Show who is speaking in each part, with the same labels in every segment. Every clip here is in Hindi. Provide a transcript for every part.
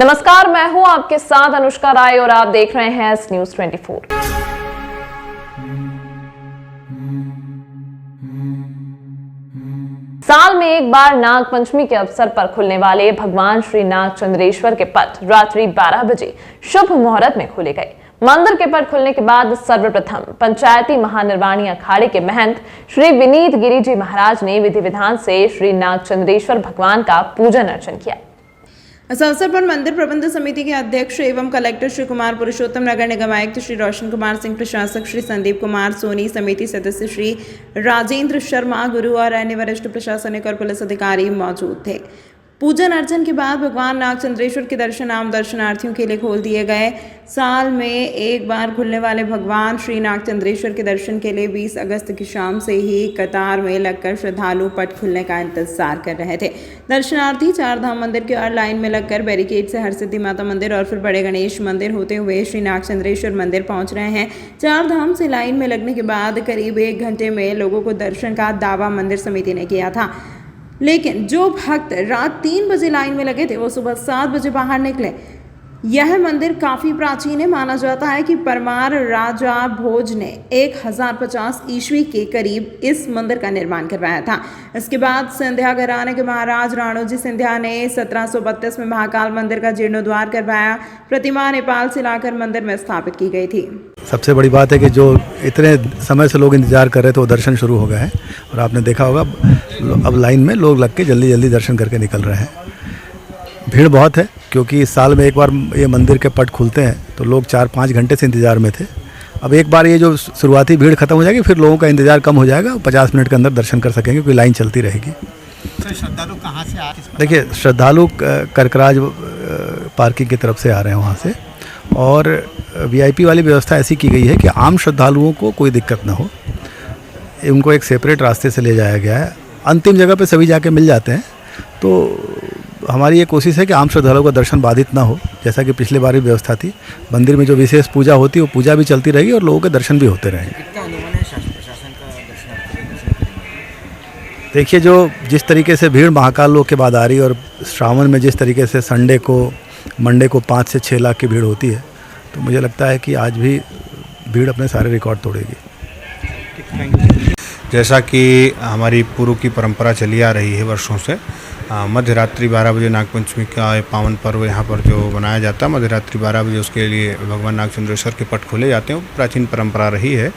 Speaker 1: नमस्कार, मैं हूं आपके साथ अनुष्का राय और आप देख रहे हैं एस न्यूज 24। साल में एक बार नाग पंचमी के अवसर पर खुलने वाले भगवान श्री नाग चंद्रेश्वर के पट रात्रि 12 बजे शुभ मुहूर्त में खोले गए। मंदिर के पट खुलने के बाद सर्वप्रथम पंचायती महानिर्वाणी अखाड़े के महंत श्री विनीत गिरी जी महाराज ने विधि विधान से श्री नाग चंद्रेश्वर भगवान का पूजन अर्चन किया।
Speaker 2: इस अवसर पर मंदिर प्रबंध समिति के अध्यक्ष एवं कलेक्टर श्री कुमार पुरुषोत्तम, नगर निगम आयुक्त श्री रोशन कुमार सिंह, प्रशासक श्री संदीप कुमार सोनी, समिति सदस्य श्री राजेंद्र शर्मा, गुरु और अन्य वरिष्ठ प्रशासनिक और पुलिस अधिकारी मौजूद थे। पूजन अर्चन के बाद भगवान नाग चंद्रेश्वर के दर्शन आम दर्शनार्थियों के लिए खोल दिए गए। साल में एक बार खुलने वाले भगवान श्री नाग चंद्रेश्वर के दर्शन के लिए 20 अगस्त की शाम से ही कतार में लगकर श्रद्धालु पट खुलने का इंतजार कर रहे थे। दर्शनार्थी चार धाम मंदिर की ओर लाइन में लगकर बैरिकेड से हरसिद्धि माता मंदिर और फिर बड़े गणेश मंदिर होते हुए श्री नाग चंद्रेश्वर मंदिर पहुंच रहे हैं। चार धाम से लाइन में लगने के बाद करीब 1 घंटे में लोगों को दर्शन का दावा मंदिर समिति ने किया था, लेकिन जो भक्त रात 3 बजे लाइन में लगे थे वो सुबह 7 बजे बाहर निकले। यह मंदिर काफ़ी प्राचीन है। माना जाता है कि परमार राजा भोज ने 1050 ईस्वी के करीब इस मंदिर का निर्माण करवाया था। इसके बाद सिंधिया घराने के महाराज राणोजी सिंधिया ने 1732 में महाकाल मंदिर का जीर्णोद्धार करवाया। प्रतिमा नेपाल से लाकर मंदिर में स्थापित की गई थी।
Speaker 3: सबसे बड़ी बात है कि जो इतने समय से लोग इंतजार कर रहे थे वो दर्शन शुरू हो गए हैं और आपने देखा होगा अब लाइन में लोग लग के जल्दी जल्दी दर्शन करके निकल रहे हैं। भीड़ बहुत है क्योंकि साल में एक बार ये मंदिर के पट खुलते हैं तो लोग 4-5 घंटे से इंतज़ार में थे। अब एक बार ये जो शुरुआती भीड़ खत्म हो जाएगी फिर लोगों का इंतज़ार कम हो जाएगा, 50 मिनट के अंदर दर्शन कर सकेंगे क्योंकि लाइन चलती रहेगी।
Speaker 4: तो श्रद्धालु कहाँ से आ?
Speaker 3: देखिए, श्रद्धालु करकराज पार्किंग की तरफ से आ रहे हैं वहाँ से, और वीआईपी वाली व्यवस्था ऐसी की गई है कि आम श्रद्धालुओं को कोई दिक्कत ना हो। उनको एक सेपरेट रास्ते से ले जाया गया है। अंतिम जगह पे सभी जाके मिल जाते हैं। तो हमारी ये कोशिश है कि आम श्रद्धालुओं का दर्शन बाधित ना हो, जैसा कि पिछले बार भी व्यवस्था थी। मंदिर में जो विशेष पूजा होती है वो पूजा भी चलती रहेगी और लोगों के दर्शन भी होते रहेंगे। देखिए, जो जिस तरीके से भीड़ महाकाल लोक के बाद आ रही है और श्रावण में जिस तरीके से मंडे को 5 से 6 लाख की भीड़ होती है, तो मुझे लगता है कि आज भी भीड़ अपने सारे रिकॉर्ड तोड़ेगी।
Speaker 4: जैसा कि हमारी पूर्व की परंपरा चली आ रही है वर्षों से, मध्य रात्रि 12 बजे नागपंचमी का पावन पर्व यहाँ पर जो मनाया जाता है, मध्य रात्रि 12 बजे उसके लिए भगवान नाग चंद्रेश्वर के पट खोले जाते हैं। वो प्राचीन परंपरा रही है।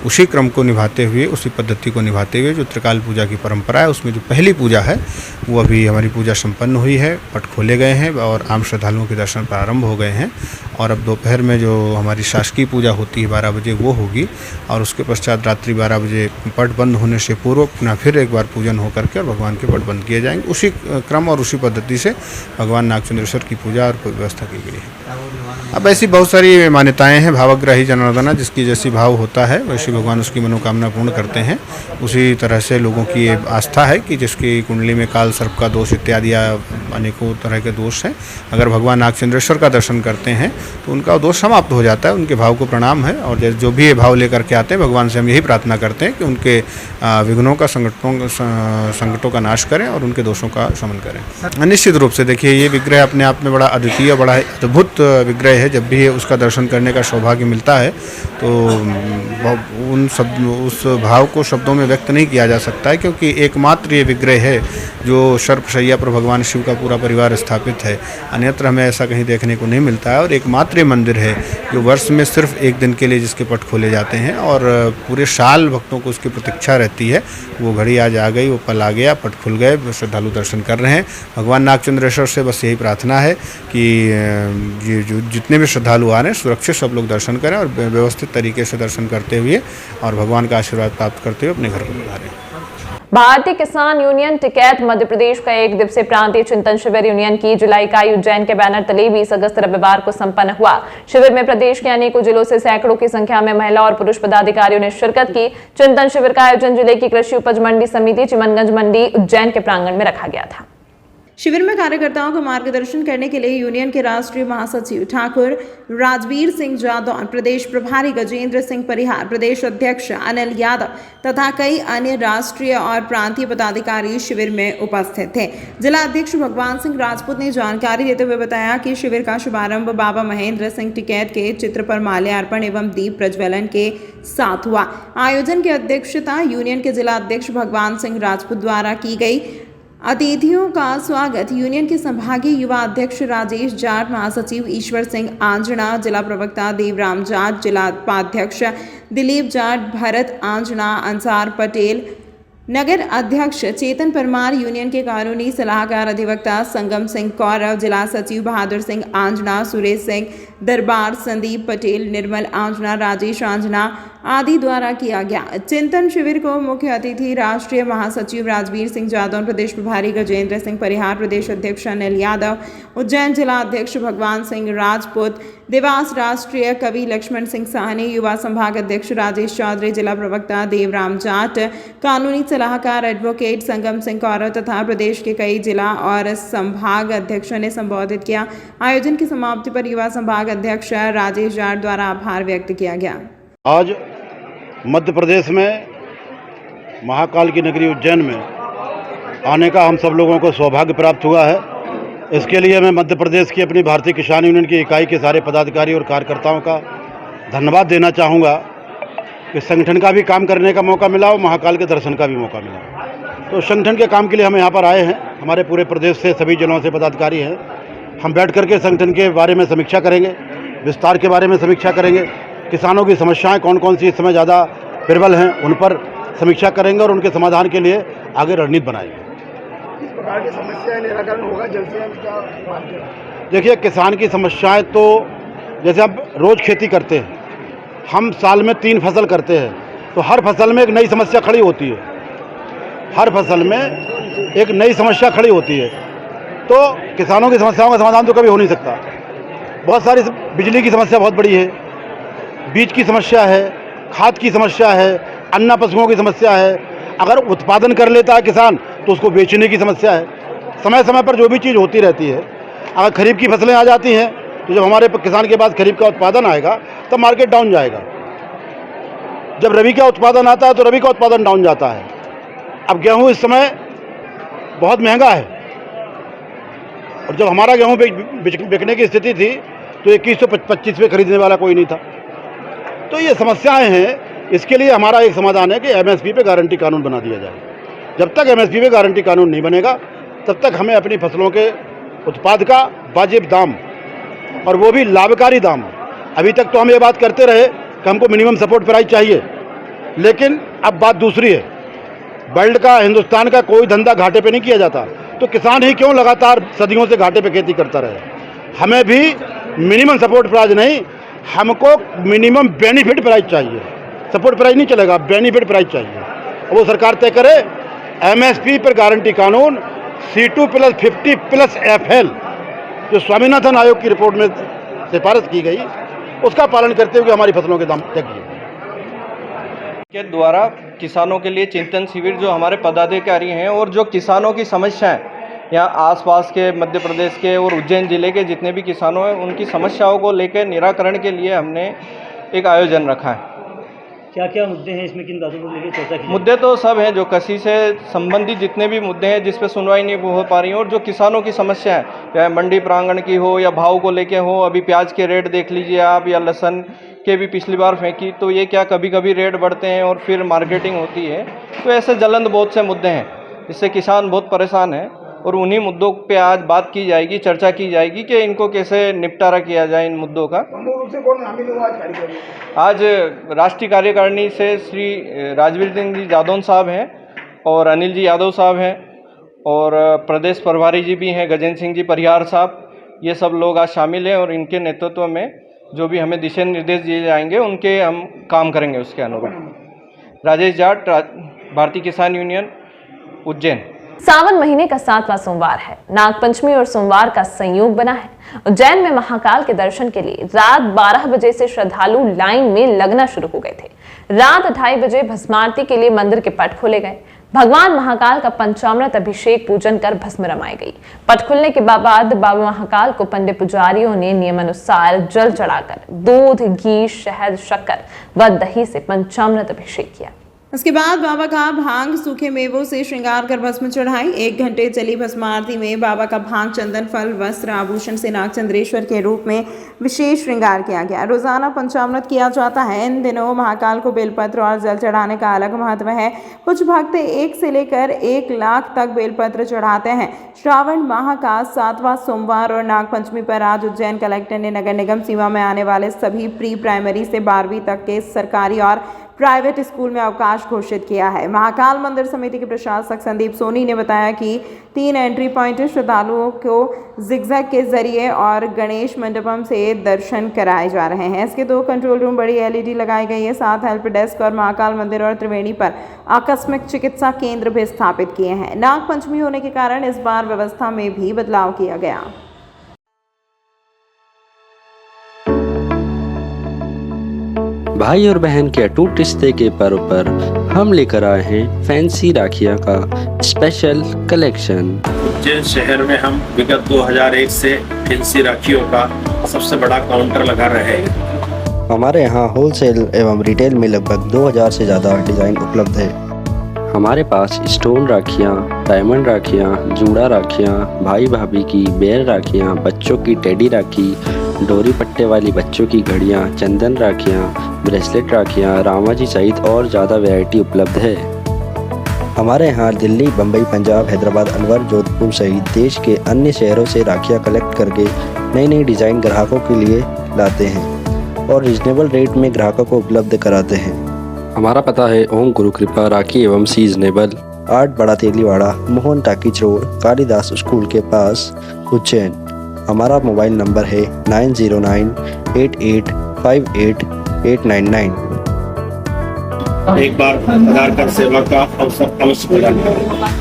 Speaker 4: उसी क्रम को निभाते हुए, उसी पद्धति को निभाते हुए जो त्रिकाल पूजा की परंपरा है उसमें जो पहली पूजा है वो अभी हमारी पूजा संपन्न हुई है। पट खोले गए हैं और आम श्रद्धालुओं के दर्शन प्रारंभ हो गए हैं। और अब दोपहर में जो हमारी शासकीय पूजा होती है 12 बजे वो होगी, और उसके पश्चात रात्रि 12 बजे पट बंद होने से पूर्व पुनः फिर एक बार पूजन होकर के और भगवान के पट बंद किए जाएंगे। उसी क्रम और उसी पद्धति से भगवान नाग चंद्रेश्वर की पूजा और व्यवस्था की गई है। अब ऐसी बहुत सारी मान्यताएं हैं। भावग्राही जनार्दना, जिसकी जैसी भाव होता है वैसी भगवान उसकी मनोकामना पूर्ण करते हैं। उसी तरह से लोगों की ये आस्था है कि जिसकी कुंडली में काल सर्प का दोष इत्यादि अनेकों तरह के दोष हैं, अगर भगवान नाग चंद्रेश्वर का दर्शन करते हैं तो उनका दोष समाप्त हो जाता है। उनके भाव को प्रणाम है, और जो भी ये भाव लेकर के आते हैं भगवान से हम यही प्रार्थना करते हैं कि उनके विघ्नों का संकटों का नाश करें और उनके दोषों का शमन करें। निश्चित रूप से देखिए, ये विग्रह अपने आप में बड़ा अद्वितीय, बड़ा अद्भुत विग्रह है। जब भी उसका दर्शन करने का सौभाग्य मिलता है तो उस भाव को शब्दों में व्यक्त नहीं किया जा सकता है, क्योंकि एकमात्र ये विग्रह है जो सर्पशैया पर भगवान शिव का पूरा परिवार स्थापित है। अन्यत्र हमें ऐसा कहीं देखने को नहीं मिलता है, और एकमात्र ये मंदिर है जो वर्ष में सिर्फ एक दिन के लिए जिसके पट खोले जाते हैं और पूरे साल भक्तों को उसकी प्रतीक्षा रहती है। वो घड़ी आज आ गई, वो पल आ गया, पट खुल गए, श्रद्धालु दर्शन कर रहे हैं। भगवान नाग चंद्रेश्वर से बस यही प्रार्थना है कि ये जो जितने भी श्रद्धालु आ रहे हैं सुरक्षित सब लोग दर्शन करें और व्यवस्थित तरीके से दर्शन करते हुए और भगवान का आशीर्वाद प्राप्त करते हुए अपने घर को पधारें।
Speaker 1: भारतीय किसान यूनियन टिकैत मध्य प्रदेश का 1 दिवसीय प्रांतीय चिंतन शिविर यूनियन की जुलाई इकाई उज्जैन के बैनर तले 20 अगस्त रविवार को संपन्न हुआ। शिविर में प्रदेश के अनेकों जिलों से सैकड़ों की संख्या में महिला और पुरुष पदाधिकारियों ने शिरकत की। चिंतन शिविर का आयोजन जिले की कृषि उपज मंडी समिति चिमनगंज मंडी उज्जैन के प्रांगण में रखा गया था।
Speaker 2: शिविर में कार्यकर्ताओं को मार्गदर्शन करने के लिए यूनियन के राष्ट्रीय महासचिव ठाकुर राजवीर सिंह जादौन, प्रदेश प्रभारी गजेंद्र सिंह परिहार, प्रदेश अध्यक्ष अनिल यादव तथा कई अन्य राष्ट्रीय और प्रांतीय पदाधिकारी शिविर में उपस्थित थे। जिला अध्यक्ष भगवान सिंह राजपूत ने जानकारी देते हुए बताया कि शिविर का शुभारंभ बाबा महेंद्र सिंह टिकैत के चित्र पर माल्यार्पण एवं दीप प्रज्वलन के साथ हुआ। आयोजन की अध्यक्षता यूनियन के जिला अध्यक्ष भगवान सिंह राजपूत द्वारा की गई। अतिथियों का स्वागत यूनियन के संभागीय युवा अध्यक्ष राजेश जाट, महासचिव ईश्वर सिंह आंजना, जिला प्रवक्ता देवराम जाट, जिला उपाध्यक्ष दिलीप जाट, भरत आंजना, अंसार पटेल, नगर अध्यक्ष चेतन परमार, यूनियन के कानूनी सलाहकार अधिवक्ता संगम सिंह कौरव, जिला सचिव बहादुर सिंह आंजना, सुरेश सिंह दरबार, संदीप पटेल, निर्मल आंजना, राजेश आंजना आदि द्वारा किया गया। चिंतन शिविर को मुख्य अतिथि राष्ट्रीय महासचिव राजवीर सिंह जादौन, प्रदेश प्रभारी गजेंद्र सिंह परिहार, प्रदेश अध्यक्ष अनिल यादव, उज्जैन जिला अध्यक्ष भगवान सिंह राजपूत, देवास राष्ट्रीय कवि लक्ष्मण सिंह साहनी, युवा संभाग अध्यक्ष राजेश चौधरी, जिला प्रवक्ता देवराम जाट, कानूनी सलाहकार एडवोकेट संगम सिंह कौरव तथा प्रदेश के कई जिला और संभाग अध्यक्षों ने संबोधित किया। आयोजन की समाप्ति पर युवा संभाग अध्यक्ष राजेश जाट द्वारा आभार व्यक्त किया गया।
Speaker 5: आज मध्य प्रदेश में महाकाल की नगरी उज्जैन में आने का हम सब लोगों को सौभाग्य प्राप्त हुआ है। इसके लिए मैं मध्य प्रदेश की अपनी भारतीय किसान यूनियन की इकाई के सारे पदाधिकारी और कार्यकर्ताओं का धन्यवाद देना चाहूँगा कि संगठन का भी काम करने का मौका मिला और महाकाल के दर्शन का भी मौका मिला। तो संगठन के काम के लिए हम यहाँ पर आए हैं। हमारे पूरे प्रदेश से सभी जिलों से पदाधिकारी हैं। हम बैठ करके संगठन के बारे में समीक्षा करेंगे, विस्तार के बारे में समीक्षा करेंगे, किसानों की समस्याएं कौन कौन सी इस समय ज़्यादा प्रबल हैं उन पर समीक्षा करेंगे और उनके समाधान के लिए आगे रणनीति बनाएंगे।
Speaker 6: किस प्रकार की समस्याएं निराकरण होगा जल्द से जल्द?
Speaker 5: देखिए, किसान की समस्याएं तो जैसे हम रोज़ खेती करते हैं, हम साल में 3 फसल करते हैं, तो हर फसल में एक नई समस्या खड़ी होती है। हर फसल में एक नई समस्या खड़ी होती है, तो किसानों की समस्याओं का समाधान तो कभी हो नहीं सकता। बहुत सारी बिजली की समस्या बहुत बड़ी है, बीज की समस्या है, खाद की समस्या है, अन्न पशुओं की समस्या है। अगर उत्पादन कर लेता है किसान तो उसको बेचने की समस्या है। समय समय पर जो भी चीज़ होती रहती है। अगर खरीफ की फसलें आ जाती हैं तो जब हमारे किसान के पास खरीफ का उत्पादन आएगा तब मार्केट डाउन जाएगा। जब रबी का उत्पादन आता है तो रबी का उत्पादन डाउन जाता है। अब गेहूँ इस समय बहुत महंगा है और जब हमारा गेहूँ बिकने की स्थिति थी तो 2125 पे खरीदने वाला कोई नहीं था। तो ये समस्याएं हैं। इसके लिए हमारा एक समाधान है कि एमएसपी पे गारंटी कानून बना दिया जाए। जब तक एमएसपी पे गारंटी कानून नहीं बनेगा तब तक हमें अपनी फसलों के उत्पाद का वाजिब दाम और वो भी लाभकारी दाम। अभी तक तो हम ये बात करते रहे कि हमको मिनिमम सपोर्ट प्राइस चाहिए, लेकिन अब बात दूसरी है। वर्ल्ड का, हिंदुस्तान का कोई धंधा घाटे पे नहीं किया जाता, तो किसान ही क्यों लगातार सदियों से घाटे पे खेती करता रहे। हमें भी मिनिमम सपोर्ट प्राइस नहीं, हमको मिनिमम बेनिफिट प्राइस चाहिए। सपोर्ट प्राइस नहीं चलेगा, बेनिफिट प्राइस चाहिए। वो सरकार तय करे। एमएसपी पर गारंटी कानून C2+50+FL जो स्वामीनाथन आयोग की रिपोर्ट में सिफारिश की गई, उसका पालन करते हुए हमारी फसलों के दाम तय किए
Speaker 7: के द्वारा किसानों के लिए चिंतन शिविर जो हमारे पदाधिकारी हैं और जो किसानों की समस्याएं यहाँ आसपास के मध्य प्रदेश के और उज्जैन जिले के जितने भी किसानों हैं उनकी समस्याओं को लेकर निराकरण के लिए हमने एक आयोजन रखा है।
Speaker 8: क्या क्या मुद्दे हैं इसमें, किन बातों को लेकर चर्चा की?
Speaker 7: मुद्दे तो सब हैं, जो कृषि से संबंधित जितने भी मुद्दे हैं जिस पे सुनवाई नहीं हो पा रही है, और जो किसानों की समस्या है, चाहे मंडी प्रांगण की हो या भाव को लेके हो। अभी प्याज के रेट देख लीजिए आप, या लहसुन के भी पिछली बार फेंकी तो ये क्या कभी कभी रेट बढ़ते हैं और फिर मार्केटिंग होती है। तो ऐसे जलंद बहुत से मुद्दे हैं जिससे किसान बहुत परेशान है, और उन्हीं मुद्दों पे आज बात की जाएगी, चर्चा की जाएगी कि इनको कैसे निपटारा किया जाए इन मुद्दों का। आज राष्ट्रीय कार्यकारिणी से श्री राजवीर सिंह जी जादौन साहब हैं और अनिल जी यादव साहब हैं और प्रदेश प्रभारी जी भी हैं गजेंद्र सिंह जी परिहार साहब। ये सब लोग आज शामिल हैं और इनके नेतृत्व में जो भी हमें दिशा निर्देश दिए जाएंगे उनके हम काम करेंगे उसके अनुरूप। राजेश जाट, भारतीय किसान यूनियन, उज्जैन।
Speaker 1: सावन महीने का 7वां सोमवार है। नागपंचमी और सोमवार का संयोग बना है। उज्जैन में महाकाल के दर्शन के लिए रात 12 बजे से श्रद्धालु लाइन में लगना शुरू हो गए थे। रात 2:30 बजे भस्मारती के लिए मंदिर के पट खोले गए। भगवान महाकाल का पंचामृत अभिषेक पूजन कर भस्म रमाई गई। पट खुलने के बाद बाबा महाकाल को पंडित पुजारियों ने नियमानुसार जल चढ़ाकर दूध, घी, शहद, शक्कर व दही से पंचामृत अभिषेक किया।
Speaker 2: उसके बाद बाबा का भांग सूखे मेवों से श्रृंगार कर भस्म चढ़ाई। 1 घंटे चली भस्म आरती में बाबा का भांग, चंदन, फल, वस्त्र, आभूषण से नागचंद्रेश्वर के रूप में विशेष श्रृंगार किया गया। रोजाना पंचामृत किया जाता है। इन दिनों महाकाल को बेलपत्र और जल चढ़ाने का अलग महत्व है। कुछ भक्त 1 से लेकर 1 लाख तक बेलपत्र चढ़ाते हैं। श्रावण माह का 7वां सोमवार और नागपंचमी पर आज उज्जैन कलेक्टर ने नगर निगम सीमा में आने वाले सभी प्री प्राइमरी से 12वीं तक के सरकारी और प्राइवेट स्कूल में अवकाश घोषित किया है। महाकाल मंदिर समिति के प्रशासक संदीप सोनी ने बताया कि 3 एंट्री पॉइंट श्रद्धालुओं को जिगजैग के जरिए और गणेश मंडपम से दर्शन कराए जा रहे हैं। इसके 2 कंट्रोल रूम, बड़ी LED लगाई गई है। 7 हेल्प डेस्क और महाकाल मंदिर और त्रिवेणी पर आकस्मिक चिकित्सा केंद्र भी स्थापित किए हैं। नागपंचमी होने के कारण इस बार व्यवस्था में भी बदलाव किया गया।
Speaker 9: भाई और बहन के अटूट रिश्ते के पर्व पर हम लेकर आए हैं फैंसी राखियां का स्पेशल कलेक्शन।
Speaker 10: उज्जैन शहर में हम विगत 2001 से फैंसी राखियों का सबसे बड़ा काउंटर लगा रहे हैं।
Speaker 9: हमारे यहाँ होलसेल एवं रिटेल में लगभग 2000 से ज़्यादा डिज़ाइन उपलब्ध है। हमारे पास स्टोन राखियाँ, डायमंड राखियाँ, जूड़ा राखियाँ, भाई भाभी की बेर राखियाँ, बच्चों की टेडी राखी, डोरी पट्टे वाली बच्चों की घड़ियाँ, चंदन राखियाँ, ब्रेसलेट राखियाँ, रामाजी सहित और ज़्यादा वैरायटी उपलब्ध है। हमारे यहाँ दिल्ली, बम्बई, पंजाब, हैदराबाद, अलवर, जोधपुर सहित देश के अन्य शहरों से राखियाँ कलेक्ट करके नई नई डिज़ाइन ग्राहकों के लिए लाते हैं और रिजनेबल रेट में ग्राहकों को उपलब्ध कराते हैं। हमारा पता है ओम गुरु कृपा राखी एवं seasonable, 8 Bada Teliwada, Mohan talkies road, Kalidas school के पास, उज्जैन। हमारा मोबाइल नंबर है 9098858899।
Speaker 10: एक बार आधार कार्ड सेवा का अवसर अवश्य प्रदान करें।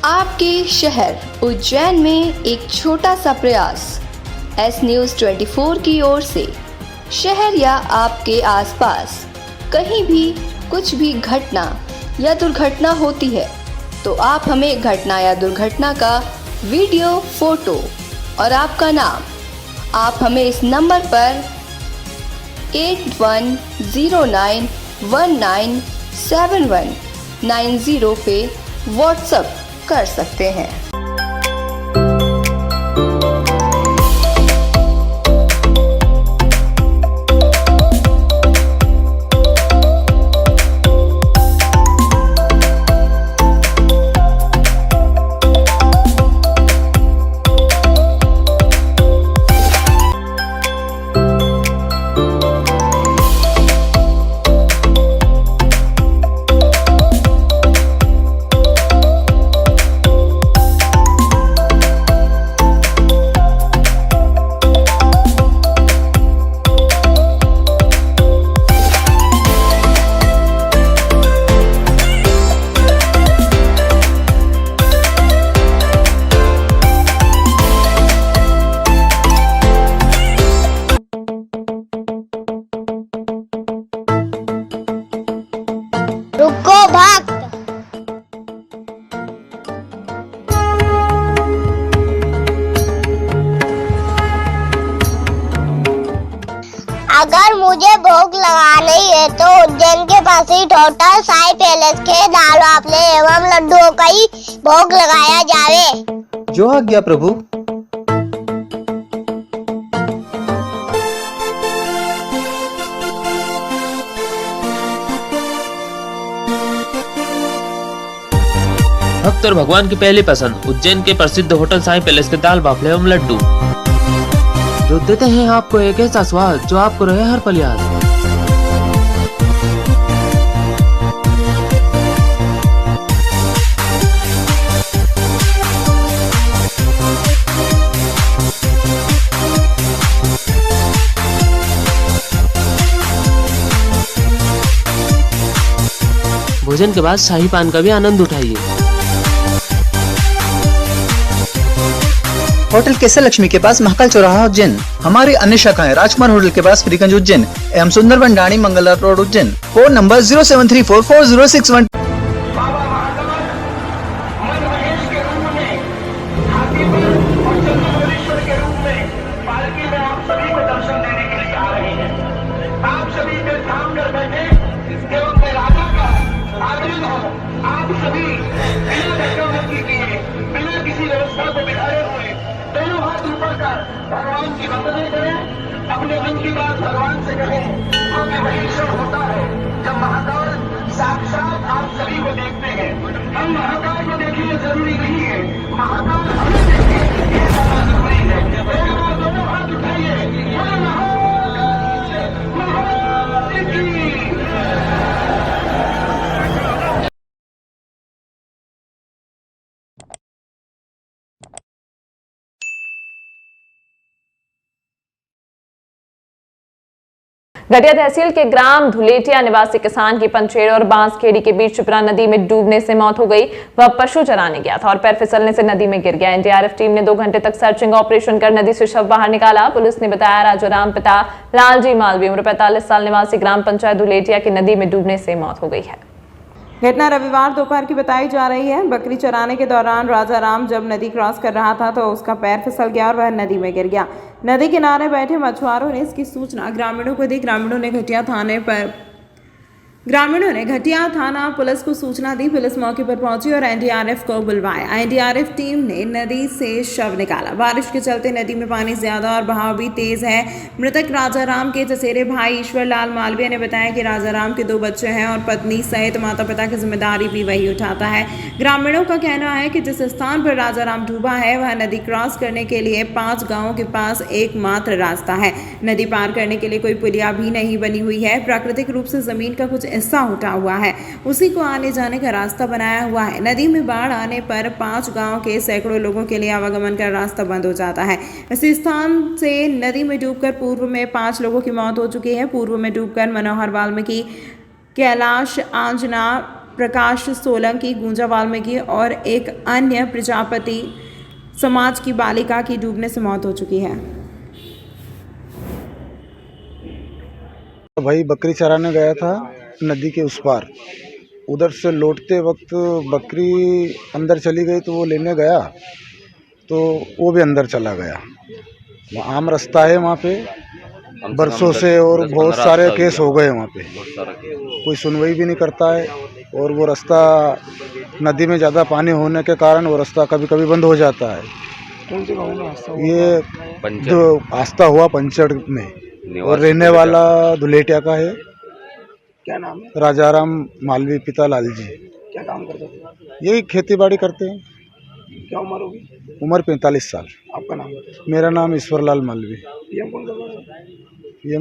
Speaker 11: आपके शहर उज्जैन में एक छोटा सा प्रयास एस न्यूज़ 24 की ओर से। शहर या आपके आसपास कहीं भी कुछ भी घटना या दुर्घटना होती है तो आप हमें घटना या दुर्घटना का वीडियो, फोटो और आपका नाम आप हमें इस नंबर पर 8109197190 पे व्हाट्सएप कर सकते हैं।
Speaker 12: अगर मुझे भोग लगाना ही है तो उज्जैन के पास ही टोटल साई पैलेस के दाल बाफले एवं लड्डुओं का ही भोग लगाया जावे।
Speaker 13: जो आज्ञा प्रभु।
Speaker 14: भक्त और भगवान की पहली पसंद उज्जैन के प्रसिद्ध होटल साई पैलेस के दाल बाफले एवं लड्डू, जो देते हैं आपको एक ऐसा स्वाद जो आपको रहे हर पल याद। भोजन के बाद शाही पान का भी आनंद उठाइए।
Speaker 13: होटल केसर लक्ष्मी के पास महाकाल चौराहा उज्जैन। हमारी अन्य शाखाएं राजकुमार होटल के पास फ्रीगंज उज्जैन एवं Sundarban Dani Mangala road Ujjain. Phone number 073440661।
Speaker 6: भगवान की वंदना करें, अपने मन की बात भगवान से करें, क्योंकि वही क्षण होता है जब महाकाल साक्षात आप सभी को देखते हैं। हम महाकाल को देखिए जरूरी नहीं है, महाकाल हमें देखे ये ज्यादा जरूरी है। एक बार दोनों हाथ उठाइए, बोले महाकाल की।
Speaker 1: घटिया तहसील के ग्राम धुलेटिया निवासी किसान की पंचेड़ और बांसखेड़ी के बीच शिप्रा नदी में डूबने से मौत हो गई। वह पशु चराने गया था और पैर फिसलने से नदी में गिर गया। एनडीआरएफ टीम ने 2 घंटे तक सर्चिंग ऑपरेशन कर नदी से शव बाहर निकाला। पुलिस ने बताया राजूराम पिता लालजी मालवी उम्र 45 साल निवासी ग्राम पंचायत धुलेटिया की नदी में डूबने से मौत हो गई है।
Speaker 2: घटना रविवार दोपहर की बताई जा रही है। बकरी चराने के दौरान राजाराम जब नदी क्रॉस कर रहा था तो उसका पैर फिसल गया और वह नदी में गिर गया। नदी किनारे बैठे मछुआरों ने इसकी सूचना ग्रामीणों को दी। ग्रामीणों ने घटिया थाना पुलिस को सूचना दी। पुलिस मौके पर पहुंची और एनडीआरएफ को बुलवाया। एनडीआरएफ टीम ने नदी से शव निकाला। बारिश के चलते नदी में पानी ज्यादा और बहाव भी तेज है। मृतक राजाराम के चचेरे भाई ईश्वर लाल मालवीय ने बताया कि राजाराम के 2 बच्चे हैं और पत्नी सहित माता पिता की जिम्मेदारी भी वही उठाता है। ग्रामीणों का कहना है कि जिस स्थान पर राजाराम डूबा है वह नदी क्रॉस करने के लिए 5 गाँवों के पास एकमात्र रास्ता है। नदी पार करने के लिए कोई पुलिया भी नहीं बनी हुई है। प्राकृतिक रूप से जमीन का कुछ हिस्सा उठा हुआ है, उसी को आने जाने का रास्ता बनाया हुआ है। नदी में बाढ़ आने पर 5 गांव के सैकड़ों लोगों के लिए आवागमन का रास्ता बंद हो जाता है। इसी स्थान से नदी में डूबकर पूर्व में 5 लोगों की मौत हो चुकी है। पूर्व में डूबकर मनोहर वाल्मीकि, कैलाश आंजना, प्रकाश सोलंकी, गुंजा वाल्मीकि और एक अन्य प्रजापति समाज की बालिका की डूबने से मौत हो चुकी है।
Speaker 5: भाई बकरी चराने गया था नदी के उस पार, उधर से लौटते वक्त बकरी अंदर चली गई तो वो लेने गया तो वो भी अंदर चला गया। आम रास्ता है वहाँ पे बरसों से और बहुत सारे केस हो गए वहाँ पे, कोई सुनवाई भी नहीं करता है। और वो रास्ता नदी में ज़्यादा पानी होने के कारण वो रास्ता कभी कभी बंद हो जाता है।
Speaker 6: कौन से गाँव में हादसा हुआ?
Speaker 5: ये जो हादसा हुआ पंचड़ में और रहने वाला धुलेटिया का है।
Speaker 6: क्या नाम है?
Speaker 5: राजाराम मालवी पिता लालजी।
Speaker 6: क्या काम करते थे?
Speaker 5: यही खेती बाड़ी करते हैं।
Speaker 6: क्या उम्र होगी?
Speaker 5: उम्र 45 साल।
Speaker 6: आपका नाम?
Speaker 5: मेरा नाम ईश्वर लाल मालवी।
Speaker 6: ये कौन सा
Speaker 5: ये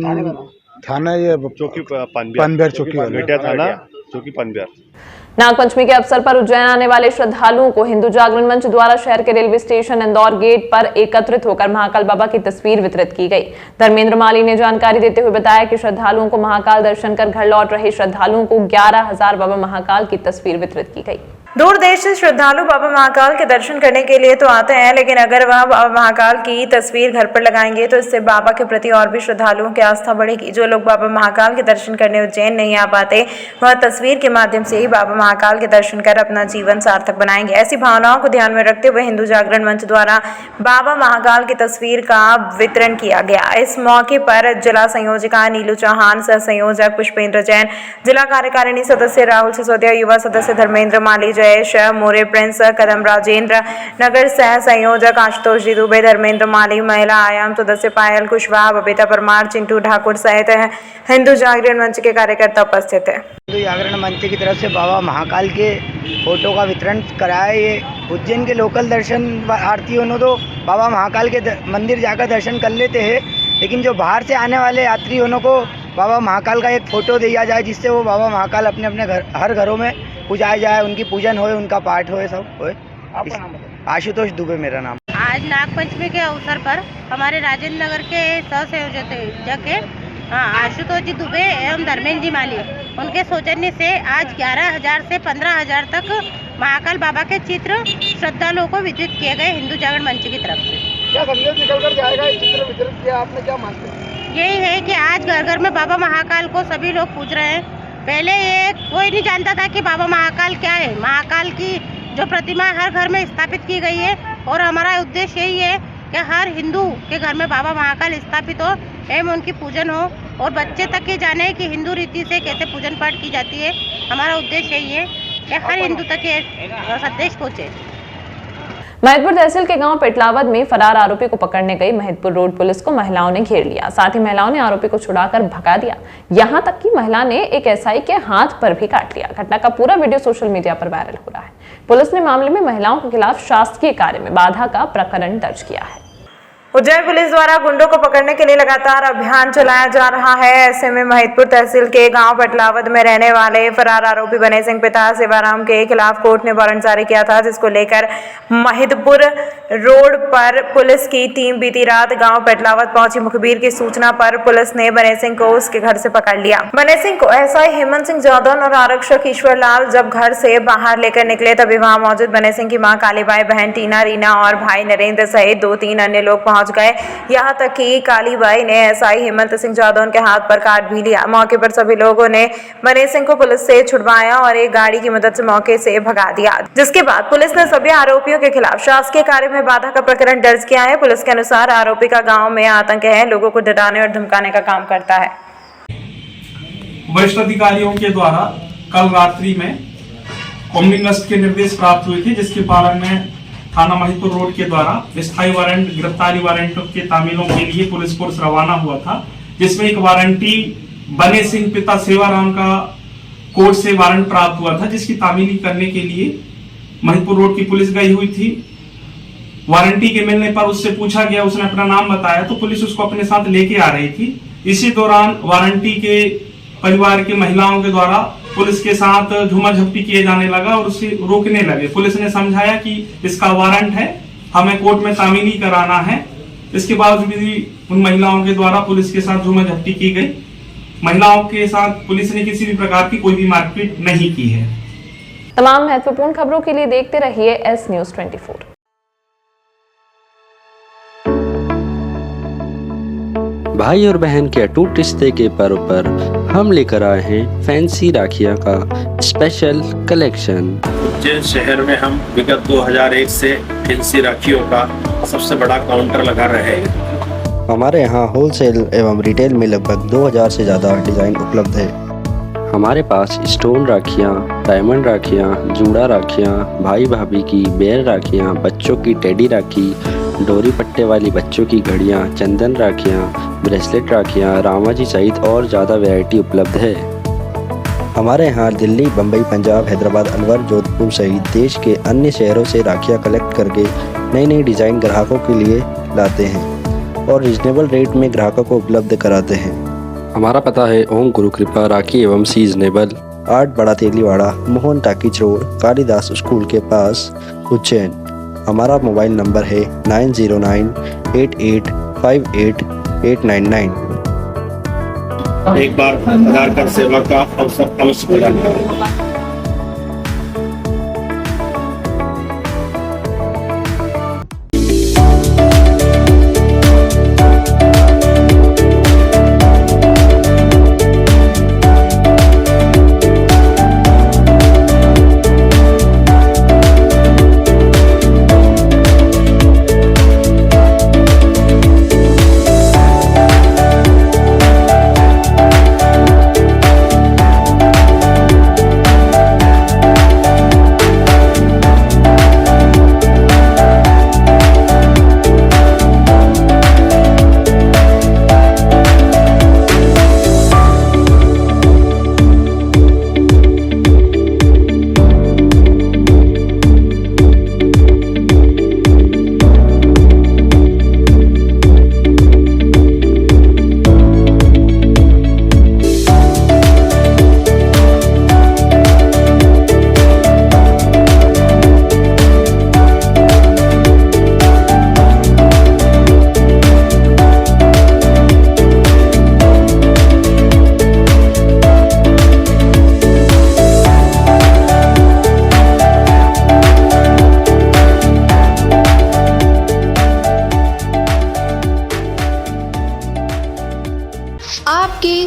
Speaker 5: थाना ये चौकी पनबिहार चौकी वाला
Speaker 15: थाना चौकी पनबिहार।
Speaker 1: नागपंचमी के अवसर पर उज्जैन आने वाले श्रद्धालुओं को हिंदू जागरण मंच द्वारा शहर के रेलवे स्टेशन इंदौर गेट पर एकत्रित होकर महाकाल बाबा की तस्वीर वितरित की गई। धर्मेंद्र माली ने जानकारी देते हुए बताया कि श्रद्धालुओं को महाकाल दर्शन कर घर लौट रहे श्रद्धालुओं को 11,000 बाबा महाकाल की तस्वीर वितरित की गई।
Speaker 2: दूर देश से श्रद्धालु बाबा महाकाल के दर्शन करने के लिए तो आते हैं, लेकिन अगर वह बाबा महाकाल की तस्वीर घर पर लगाएंगे तो इससे बाबा के प्रति और भी श्रद्धालुओं की आस्था बढ़ेगी। जो लोग बाबा महाकाल के दर्शन करने उज्जैन नहीं आ पाते, वह तस्वीर के माध्यम से ही बाबा महाकाल के दर्शन कर अपना जीवन सार्थक बनाएंगे। ऐसी भावनाओं को ध्यान में रखते हुए हिंदू जागरण मंच द्वारा बाबा महाकाल की तस्वीर का वितरण किया गया। इस मौके पर जिला संयोजिका नीलू चौहान, सह संयोजक पुष्पेंद्र जैन, जिला कार्यकारिणी सदस्य राहुल सिसोदिया, युवा सदस्य धर्मेंद्र माली, जयेश मोरे, प्रिंस कदम, राजेंद्र नगर सह संयोजक आशुतोष जी दुबे, धर्मेंद्र माली, महिला आयाम सदस्य पायल कुशवाहा, बबीता परमार, चिंटू ठाकुर सहित हिंदू जागरण मंच के कार्यकर्ता उपस्थित है।
Speaker 15: हिंदू जागरण मंच की तरफ से बाबा महाकाल के फोटो का वितरण कराया। ये उज्जैन के लोकल दर्शनार्थियों ने तो बाबा महाकाल के मंदिर जाकर दर्शन कर लेते हैं, लेकिन जो बाहर से आने वाले यात्रियों को बाबा महाकाल का एक फ़ोटो दिया जाए, जिससे वो बाबा महाकाल अपने अपने घर हर घरों में पूजाया जाए, उनकी पूजन होए, उनका पाठ होए, सब होए। आशुतोष दुबे मेरा नाम।
Speaker 16: आज नागपंचमी के अवसर पर हमारे राजेंद्र नगर के सह संयोजक आशुतोष जी दुबे एवं धर्मेंद्र जी माली, उनके सौजन्य से आज 11,000 से 15,000 तक महाकाल बाबा के चित्र श्रद्धालुओं को वितरित किए गए हिंदू जागरण मंच की तरफ से।
Speaker 6: क्या संदेश निकल कर जाएगा इस चित्र वितरित किया आपने, क्या मानते हैं?
Speaker 16: यही है कि आज घर घर में बाबा महाकाल को सभी लोग पूज रहे हैं। पहले ये कोई नहीं जानता था कि बाबा महाकाल क्या है। महाकाल की जो प्रतिमा हर घर में स्थापित की गई है और हमारा उद्देश्य यही है कि हर हिंदू के घर में बाबा महाकाल स्थापित हो एवं उनकी पूजन हो और बच्चे तक ये जाने कि हिंदू रीति से कैसे पूजन पाठ की जाती है। हमारा उद्देश्य यही है कि हर हिंदू तक ये संदेश पहुँचे।
Speaker 1: महिदपुर तहसील के गांव पेटलावद में फरार आरोपी को पकड़ने गई महिदपुर रोड पुलिस को महिलाओं ने घेर लिया। साथ ही महिलाओं ने आरोपी को छुड़ाकर भगा दिया। यहां तक कि महिला ने एक एसआई के हाथ पर भी काट लिया। घटना का पूरा वीडियो सोशल मीडिया पर वायरल हो रहा है। पुलिस ने मामले में महिलाओं के खिलाफ शासकीय कार्य में बाधा का प्रकरण दर्ज किया है।
Speaker 2: उज्जैन पुलिस द्वारा गुंडों को पकड़ने के लिए लगातार अभियान चलाया जा रहा है। ऐसे में महिदपुर तहसील के गांव पेटलावद में रहने वाले फरार आरोपी बने सिंह पिता सेवाराम के खिलाफ कोर्ट ने वारंट जारी किया था, जिसको लेकर महिदपुर रोड पर पुलिस की टीम बीती रात गांव पेटलावद पहुंची। मुखबिर की सूचना पर पुलिस ने बने सिंह को उसके घर से पकड़ लिया। बने सिंह को एसआई हेमंत सिंह जादौन और आरक्षक ईश्वर लाल जब घर से बाहर लेकर निकले, तभी वहां मौजूद बने सिंह की मां कालीबाई, बहन टीना, रीना और भाई नरेंद्र सहित 2-3 अन्य लोग पहुंच गए। यहां तक कि कालीबाई ने एसआई हेमंत सिंह जादौन के हाथ पर काट भी लिया। मौके पर सभी लोगों ने बने सिंह को पुलिस से छुड़वाया और एक गाड़ी की मदद से मौके से भगा दिया, जिसके बाद पुलिस ने सभी आरोपियों के खिलाफ शासकीय कार्य में बाधा का प्रकरण दर्ज किया है। पुलिस के अनुसार आरोपी का गांव में आतंक है, लोगों को डराने और धमकाने का काम करता है।
Speaker 17: वरिष्ठ अधिकारियों के द्वारा कल रात्रि में कॉम्बिंग गश्त के निर्देश प्राप्त हुए थे, जिसके पालन में थाना महिदपुर रोड के द्वारा स्थायी वारंट, गिरफ्तारी वारंट के तामीलों के लिए पुलिस फोर्स रवाना हुआ था, जिसमें एक वारंटी बने सिंह पिता सेवाराम का कोर्ट से वारंट प्राप्त हुआ था, जिसकी तामीली करने के लिए महिदपुर रोड की पुलिस गई हुई थी। वारंटी के मिलने पर उससे पूछा गया, उसने अपना नाम बताया तो पुलिस उसको अपने साथ लेके आ रही थी। इसी दौरान वारंटी के परिवार की महिलाओं के द्वारा पुलिस के साथ झूमा-झपटी किए जाने लगा और उसे रोकने लगे। पुलिस ने समझाया कि इसका वारंट है, हमें कोर्ट में तामीली कराना है। इसके बावजूद भी उन महिलाओं के द्वारा पुलिस के साथ झूमा-झपटी की गई। महिलाओं के साथ पुलिस ने किसी भी प्रकार की कोई भी मारपीट नहीं की है।
Speaker 1: तमाम महत्वपूर्ण खबरों के लिए देखते रहिए एस न्यूज़ 24।
Speaker 9: भाई और बहन के अटूट रिश्ते के पर्व पर हम लेकर आए हैं फैंसी राखियां का स्पेशल कलेक्शन।
Speaker 10: उज्जैन शहर में हम विगत 2001 से फैंसी राखियों का सबसे बड़ा काउंटर लगा रहे हैं।
Speaker 9: हमारे यहाँ होलसेल एवं रिटेल में लगभग 2000 से ज़्यादा डिज़ाइन उपलब्ध है। हमारे पास स्टोन राखियाँ, डायमंड राखियाँ, जूड़ा राखियाँ, भाई भाभी की बेर राखियाँ, बच्चों की टेडी राखी, डोरी पट्टे वाली बच्चों की घड़ियाँ, चंदन राखियाँ, ब्रेसलेट राखियाँ, रामाजी सहित और ज़्यादा वैरायटी उपलब्ध है। हमारे यहाँ दिल्ली, बम्बई, पंजाब, हैदराबाद, अलवर, जोधपुर सहित देश के अन्य शहरों से राखियाँ कलेक्ट करके नई नई डिज़ाइन ग्राहकों के लिए लाते हैं और रिजनेबल रेट में ग्राहकों को उपलब्ध कराते हैं। हमारा पता है ओम गुरु कृपा राखी एवं seasonable, 8 Bada Teliwada, Mohan talkies road, Kalidas school के पास, उज्जैन। हमारा मोबाइल नंबर है 9098858899।
Speaker 10: एक बार आधार कार्ड सेवा का अवसर अवश्य प्रदान करें।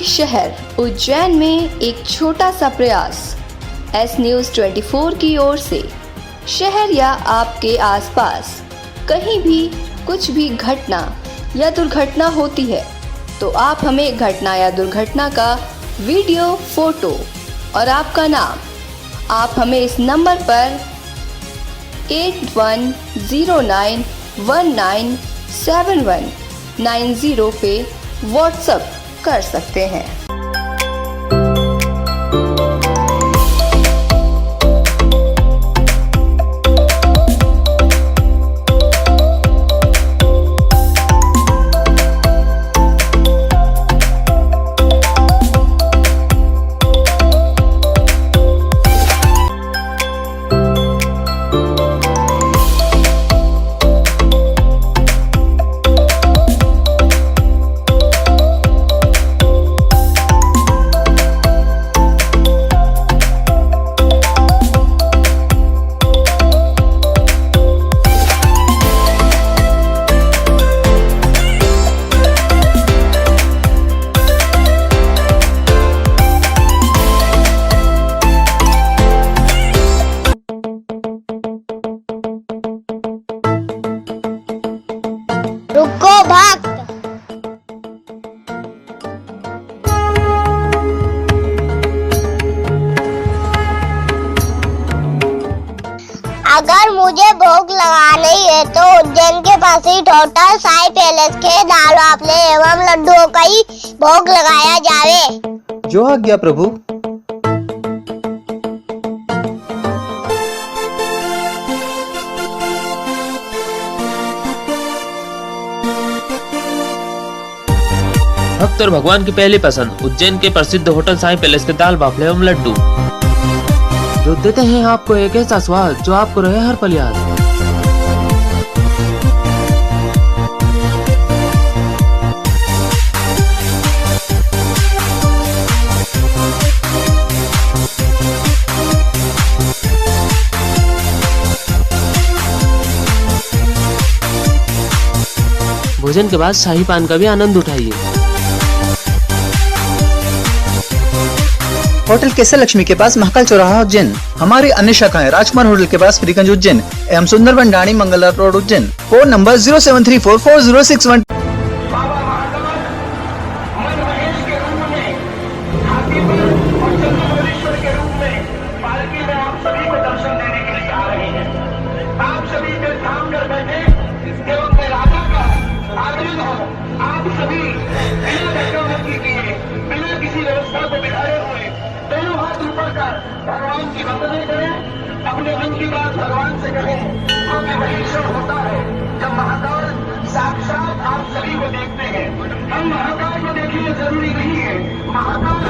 Speaker 11: शहर उज्जैन में एक छोटा सा प्रयास एस न्यूज़ 24 की ओर से शहर या आपके आसपास कहीं भी कुछ भी घटना या दुर्घटना होती है तो आप हमें घटना या दुर्घटना का वीडियो, फोटो और आपका नाम आप हमें इस नंबर पर 8109197190 पे व्हाट्सएप कर सकते हैं।
Speaker 12: रुको भक्त। अगर मुझे भोग लगानी है तो उज्जैन के पास ही होटल साई पैलेस के दाल बाफले एवं लड्डुओं का ही भोग लगाया जावे।
Speaker 13: जो आज्ञा प्रभु।
Speaker 14: भक्त और भगवान की पहली पसंद उज्जैन के प्रसिद्ध होटल साई पैलेस के दाल बाफले एवं लड्डू, जो देते हैं आपको एक ऐसा स्वाद जो आपको रहे हर पल याद। भोजन के बाद शाही पान का भी आनंद उठाइए।
Speaker 13: होटल केसर लक्ष्मी के पास महाकाल चौराहा उज्जैन। हमारी अन्य शाखाएं राजकुमार होटल के पास फ्रीगंज उज्जैन एवं Sundarban Dani Mangala road Ujjain. Phone number 073440661।
Speaker 6: भगवान की वंदना करें, अपने मन की बात भगवान से कहें, क्योंकि वही क्षण होता है जब महाकाल साक्षात आप सभी को देखते हैं। हम महाकाल को देखिए जरूरी नहीं है, महाकाल